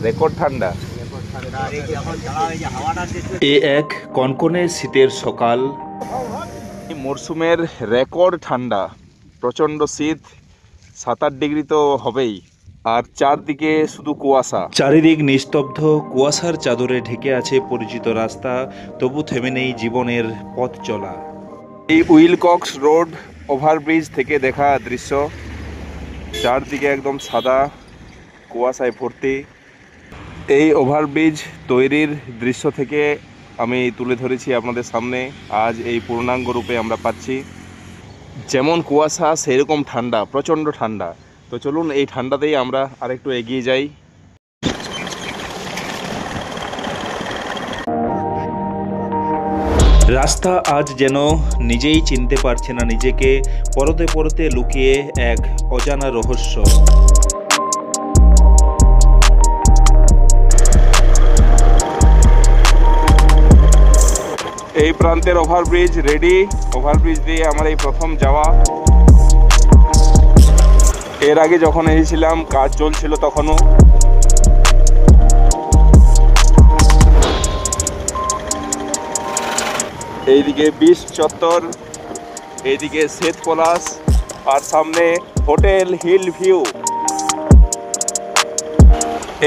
Record ঠান্ডা। এ এক কনকনে শীতের সকাল, মরশুমের রেকর্ড ঠান্ডা, প্রচণ্ড শীত, 7-8 ডিগ্রি তো হবেই, আর চারদিকে শুধু কুয়াশা, চারিদিক নিস্তব্ধ, কুয়াশার চাদরে ঢেকে আছে পরিচিত রাস্তা, তবু থেমে নেই জীবনের পথ চলা। এই উইলকক্স রোড ওভারব্রিজ থেকে দেখা দৃশ্য, চারদিকে একদম সাদা কুয়াশায় ভর্তি। এই ওভারব্রিজ তৈরির দৃশ্য থেকে আমি তুলে ধরেছি আপনাদের সামনে। আজ এই পূর্ণাঙ্গ রূপে আমরা পাচ্ছি। যেমন কুয়াশা সেরকম ঠান্ডা, প্রচণ্ড ঠান্ডা। তো চলুন এই ঠান্ডাতেই আমরা আরেকটু এগিয়ে যাই। রাস্তা আজ যেন নিজেই চিনতে পারছে না নিজেকে, পরতে পরতে লুকিয়ে এক অজানা রহস্য। এই প্রান্তের ওভারব্রিজ রেডি, ওভারব্রিজ দিয়ে আমার এই প্রথম যাওয়া। এর আগে যখন এসেছিলাম কাজ চলছিল তখনও। এইদিকে বিশ চত্বর, এইদিকে শ্বেত পলাশ, আর সামনে হোটেল হিল ভিউ।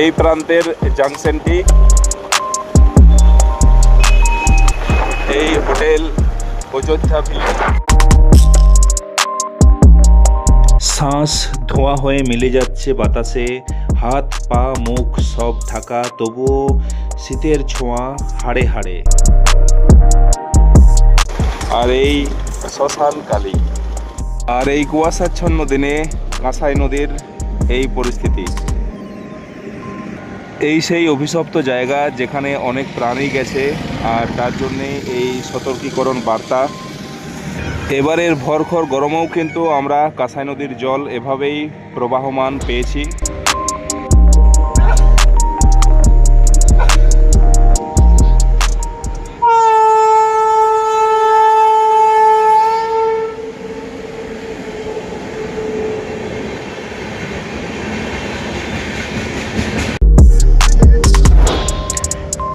এই প্রান্তের জাংশনটি, এই হোটেল অযোধ্যা ভিউ। শ্বাস ধোঁয়া হয়ে মিলে যাচ্ছে বাতাসে, হাত পা মুখ সব ঢাকা, তবুও শীতের ছোঁয়া হাড়ে হাড়ে। আর এই শ্মশান কালী, আর এই কুয়াশাচ্ছন্ন দিনে কাঁসাই নদীর এই পরিস্থিতি। এই সেই অভিশপ্ত জায়গা যেখানে অনেক প্রাণী গেছে, আর তার জন্যে এই সতর্কীকরণ বার্তা। এবারের ভরখর গরমেও কিন্তু আমরা কাঁসাই নদীর জল এভাবেই প্রবাহমান পেয়েছি।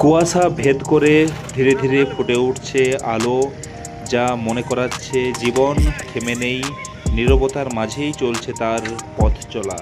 কুয়াশা ভেদ করে ধীরে ধীরে ফুটে উঠছে আলো, যা মনে করাচ্ছে জীবন থেমে নেই, নীরবতার মাঝেই চলছে তার পথ চলা।